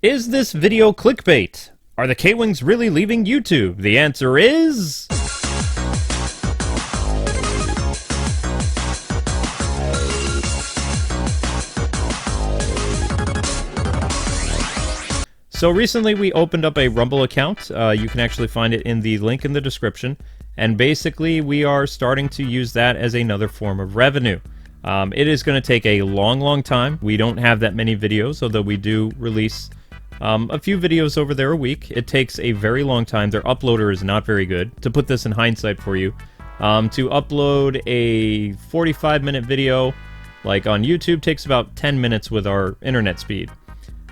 Is this video clickbait? Are the Kwings really leaving YouTube? The answer is... So recently we opened up a Rumble account. You can actually find it in the link in the description. And basically we are starting to use that as another form of revenue. It is going to take a long time. We don't have that many videos, although we do release a few videos over there a week. It takes a very long time. Their uploader is not very good. To put this in hindsight for you, to upload a 45-minute video, like on YouTube, takes about 10 minutes with our internet speed.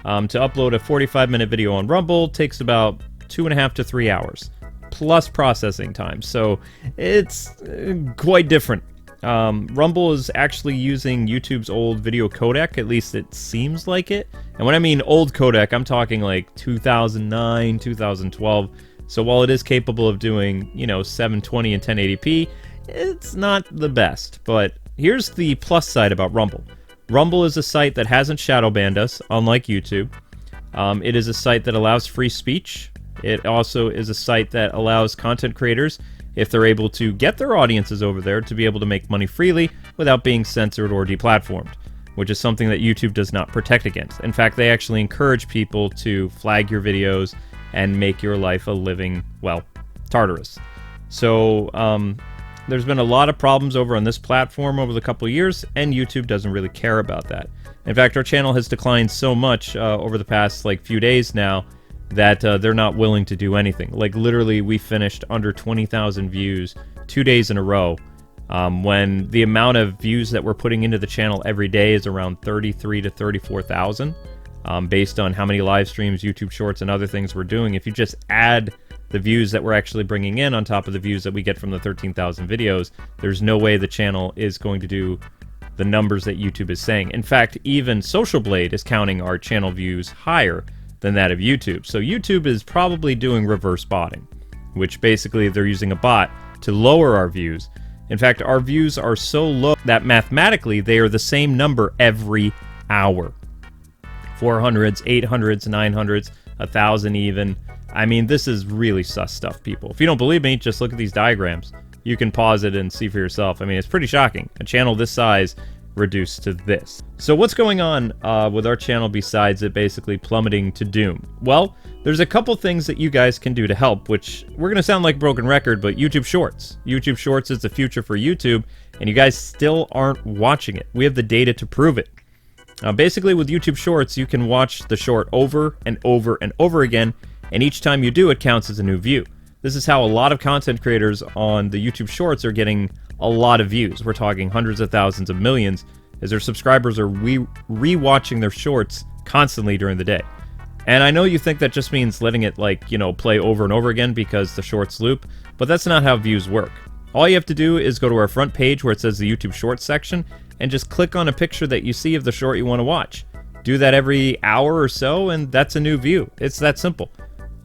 To upload a 45-minute video on Rumble takes about 2.5 to 3 hours, plus processing time. So it's quite different. Rumble is actually using YouTube's old video codec, at least it seems like it. And when I mean old codec, I'm talking like 2009, 2012. So while it is capable of doing, 720 and 1080p, it's not the best. But here's the plus side about Rumble. Rumble is a site that hasn't shadow banned us, unlike YouTube. It is a site that allows free speech. It also is a site that allows content creators, if they're able to get their audiences over there, to be able to make money freely without being censored or deplatformed, which is something that YouTube does not protect against. In fact, they actually encourage people to flag your videos and make your life a living, well, Tartarus. So, there's been a lot of problems over on this platform over the couple of years, and YouTube doesn't really care about that. In fact, our channel has declined so much over the past few days now that they're not willing to do anything. Like literally, we finished under 20,000 views 2 days in a row, when the amount of views that we're putting into the channel every day is around 33 to 34,000, based on how many live streams, YouTube Shorts, and other things we're doing. If you just add the views that we're actually bringing in on top of the views that we get from the 13,000 videos, there's no way the channel is going to do the numbers that YouTube is saying. In fact, even Social Blade is counting our channel views higher than that of YouTube. So YouTube is probably doing reverse botting, which basically they're using a bot to lower our views. In fact, our views are so low that mathematically they are the same number every hour. 400s, 800s, 900s, 1,000 even. I mean, this is really sus stuff, people. If you don't believe me, just look at these diagrams. You can pause it and see for yourself. I mean, it's pretty shocking. A channel this size reduced to this. So what's going on with our channel besides it basically plummeting to doom? Well, there's a couple things that you guys can do to help, which we're going to sound like a broken record, but YouTube Shorts. YouTube Shorts is the future for YouTube, and you guys still aren't watching it. We have the data to prove it. Basically, with YouTube Shorts, you can watch the short over and over and over again, and each time you do, it counts as a new view. This is how a lot of content creators on the YouTube Shorts are getting a lot of views. We're talking hundreds of thousands of millions, as their subscribers are re-watching their shorts constantly during the day. And I know you think that just means letting it, play over and over again because the shorts loop, but that's not how views work. All you have to do is go to our front page where it says the YouTube Shorts section, and just click on a picture that you see of the short you want to watch. Do that every hour or so, and that's a new view. It's that simple.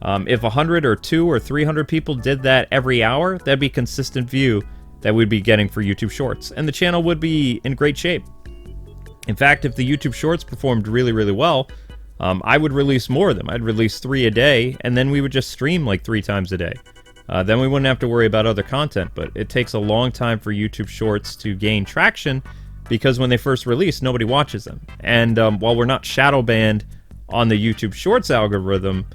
If 100 or 200 or 300 people did that every hour, that'd be consistent view that we'd be getting for YouTube Shorts, and the channel would be in great shape. In fact, if the YouTube Shorts performed really well, I would release more of them. I'd release 3 a day, and then we would just stream 3 times a day. Then we wouldn't have to worry about other content, but it takes a long time for YouTube Shorts to gain traction because when they first release, nobody watches them. And while we're not shadow banned on the YouTube Shorts algorithm,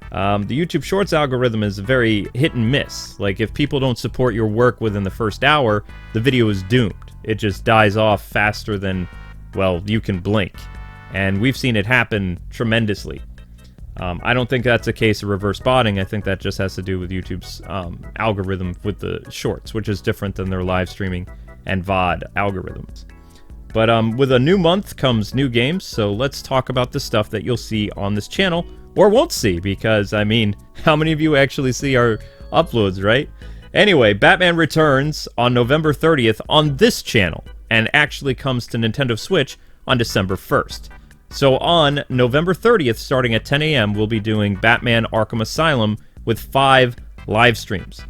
the YouTube Shorts algorithm is very hit and miss. Like, if people don't support your work within the first hour, the video is doomed. It just dies off faster than, well, you can blink. And we've seen it happen tremendously. I don't think that's a case of reverse botting. I think that just has to do with YouTube's algorithm with the shorts, which is different than their live streaming and VOD algorithms. But with a new month comes new games, so let's talk about the stuff that you'll see on this channel, or won't see, because, I mean, how many of you actually see our uploads, right? Anyway, Batman returns on November 30th on this channel, and actually comes to Nintendo Switch on December 1st. So on November 30th, starting at 10 a.m., we'll be doing Batman Arkham Asylum with 5 live streams.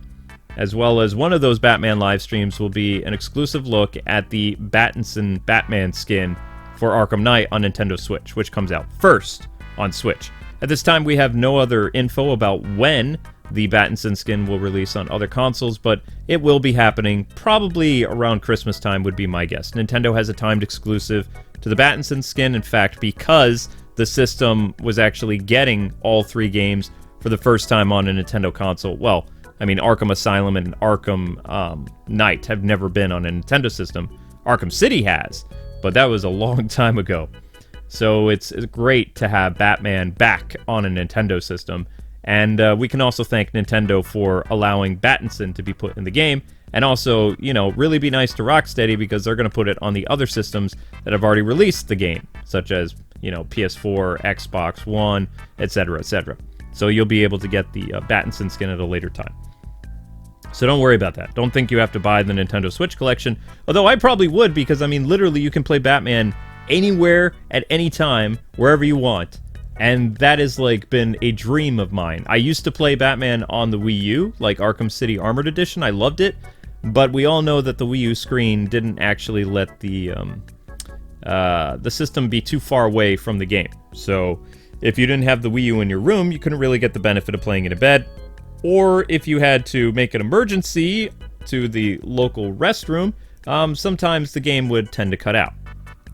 As well as one of those Batman live streams will be an exclusive look at the Pattinson Batman skin for Arkham Knight on Nintendo Switch, which comes out first on Switch. At this time, we have no other info about when the Battinson skin will release on other consoles, but it will be happening probably around Christmas time would be my guess. Nintendo has a timed exclusive to the Battinson skin, in fact, because the system was actually getting all 3 games for the first time on a Nintendo console. Well, I mean, Arkham Asylum and Arkham Knight have never been on a Nintendo system. Arkham City has, but that was a long time ago. So it's great to have Batman back on a Nintendo system. And we can also thank Nintendo for allowing Battinson to be put in the game. And also, you know, really be nice to Rocksteady because they're going to put it on the other systems that have already released the game, such as, you know, PS4, Xbox One, etc., etc. So you'll be able to get the Battinson skin at a later time. So don't worry about that. Don't think you have to buy the Nintendo Switch collection. Although I probably would because, I mean, literally you can play Batman anywhere, at any time, wherever you want. And that has, like, been a dream of mine. I used to play Batman on the Wii U, like Arkham City Armored Edition. I loved it. But we all know that the Wii U screen didn't actually let the system be too far away from the game. So if you didn't have the Wii U in your room, you couldn't really get the benefit of playing it in bed. Or if you had to make an emergency to the local restroom, sometimes the game would tend to cut out.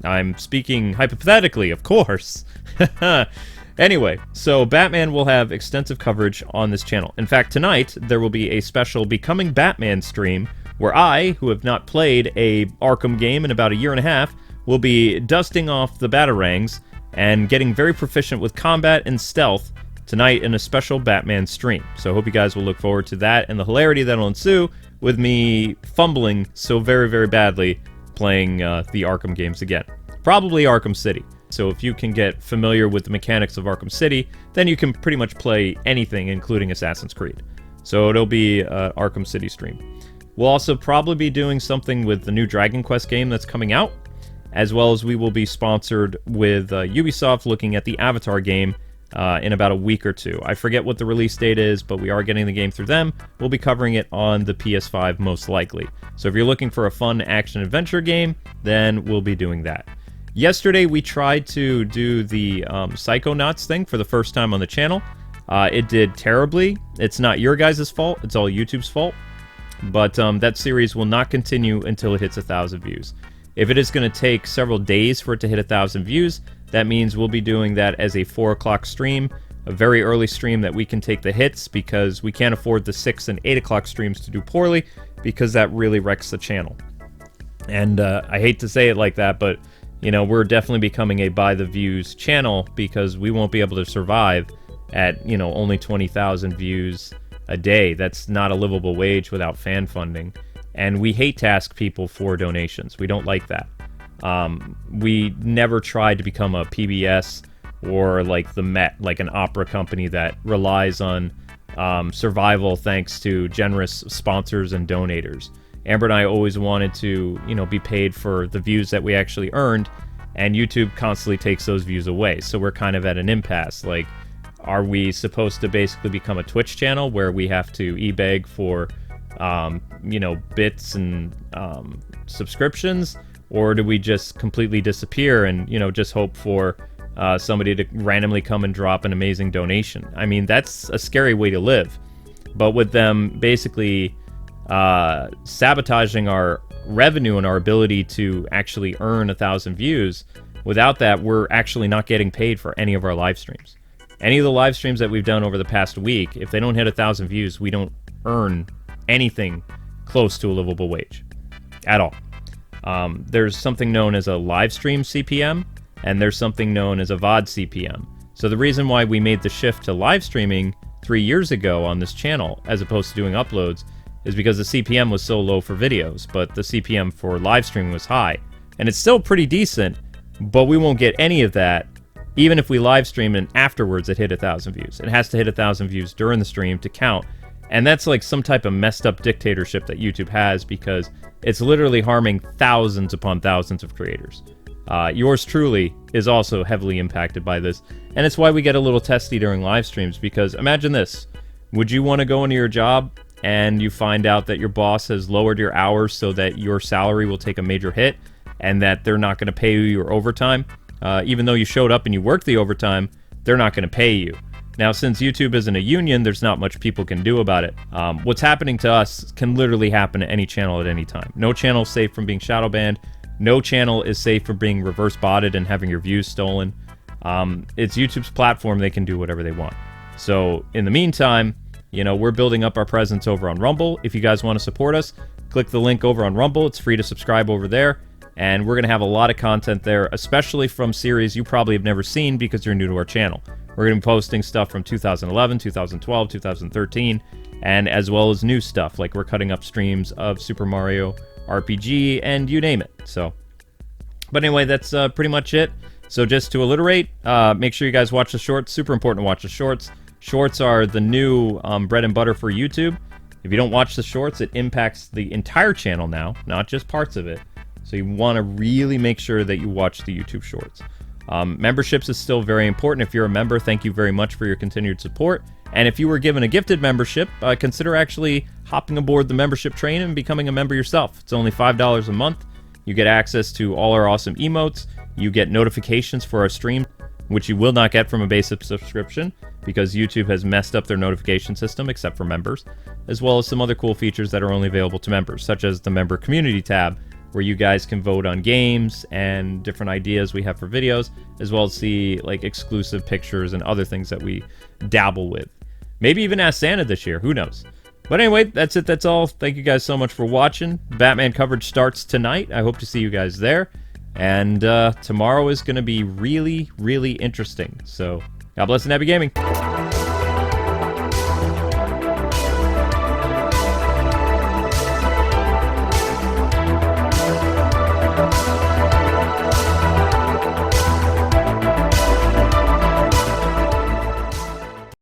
I'm speaking hypothetically, of course. Anyway, so Batman will have extensive coverage on this channel. In fact, tonight, there will be a special Becoming Batman stream where I, who have not played a Arkham game in about a year and a half, will be dusting off the Batarangs and getting very proficient with combat and stealth tonight in a special Batman stream. So I hope you guys will look forward to that and the hilarity that'll ensue with me fumbling so very, very badly playing the Arkham games again. Probably Arkham City. So if you can get familiar with the mechanics of Arkham City, then you can pretty much play anything, including Assassin's Creed. So it'll be an Arkham City stream. We'll also probably be doing something with the new Dragon Quest game that's coming out, as well as we will be sponsored with Ubisoft looking at the Avatar game in about a week or two. I forget what the release date is, but we are getting the game through them. We'll be covering it on the PS5 most likely. So if you're looking for a fun action-adventure game, then we'll be doing that. Yesterday, we tried to do the Psychonauts thing for the first time on the channel. It did terribly. It's not your guys' fault. It's all YouTube's fault. But that series will not continue until it hits 1,000 views. If it is going to take several days for it to hit 1,000 views, that means we'll be doing that as a 4 o'clock stream, a very early stream that we can take the hits because we can't afford the 6 and 8 o'clock streams to do poorly because that really wrecks the channel. And I hate to say it like that, but you know, we're definitely becoming a by the views channel because we won't be able to survive at, you know, only 20,000 views a day. That's not a livable wage without fan funding. And we hate to ask people for donations. We don't like that. We never tried to become a PBS or like the Met, like an opera company that relies on survival thanks to generous sponsors and donators. Amber and I always wanted to, you know, be paid for the views that we actually earned, and YouTube constantly takes those views away. So we're kind of at an impasse. Like, are we supposed to basically become a Twitch channel where we have to e-beg for, you know, bits and subscriptions? Or do we just completely disappear and, you know, just hope for somebody to randomly come and drop an amazing donation? I mean, that's a scary way to live. But with them basically sabotaging our revenue and our ability to actually earn 1,000 views, without that, we're actually not getting paid for any of our live streams. Any of the live streams that we've done over the past week, if they don't hit 1,000 views, we don't earn anything close to a livable wage at all. There's something known as a live stream CPM, and there's something known as a VOD CPM. So the reason why we made the shift to live streaming 3 years ago on this channel, as opposed to doing uploads, is because the CPM was so low for videos, but the CPM for live streaming was high. And it's still pretty decent, but we won't get any of that, even if we live stream and afterwards it hit 1,000 views. It has to hit 1,000 views during the stream to count. And that's like some type of messed up dictatorship that YouTube has because it's literally harming thousands upon thousands of creators. Yours truly is also heavily impacted by this. And it's why we get a little testy during live streams, because imagine this. Would you want to go into your job and you find out that your boss has lowered your hours so that your salary will take a major hit and that they're not going to pay you your overtime? Even though you showed up and you worked the overtime, they're not going to pay you. Now, since YouTube isn't a union, there's not much people can do about it. What's happening to us can literally happen to any channel at any time. No channel is safe from being shadow banned. No channel is safe from being reverse botted and having your views stolen. It's YouTube's platform. They can do whatever they want. So in the meantime, you know, we're building up our presence over on Rumble. If you guys want to support us, click the link over on Rumble. It's free to subscribe over there. And we're going to have a lot of content there, especially from series you probably have never seen because you're new to our channel. We're going to be posting stuff from 2011, 2012, 2013, and as well as new stuff, like we're cutting up streams of Super Mario RPG and you name it. So, but anyway, that's pretty much it. So just to alliterate, make sure you guys watch the shorts. Super important to watch the shorts. Shorts are the new bread and butter for YouTube. If you don't watch the shorts, it impacts the entire channel now, not just parts of it. So you want to really make sure that you watch the YouTube shorts. Memberships is still very important. If you're a member, thank you very much for your continued support. And if you were given a gifted membership, consider actually hopping aboard the membership train and becoming a member yourself. It's only $5 a month. You get access to all our awesome emotes. You get notifications for our stream, which you will not get from a basic subscription because YouTube has messed up their notification system except for members, as well as some other cool features that are only available to members, such as the member community tab, where you guys can vote on games and different ideas we have for videos, as well as see like exclusive pictures and other things that we dabble with. Maybe even Ask Santa this year, who knows? But anyway, that's it, that's all. Thank you guys so much for watching. Batman coverage starts tonight. I hope to see you guys there. And tomorrow is going to be really, really interesting. So, God bless and happy gaming.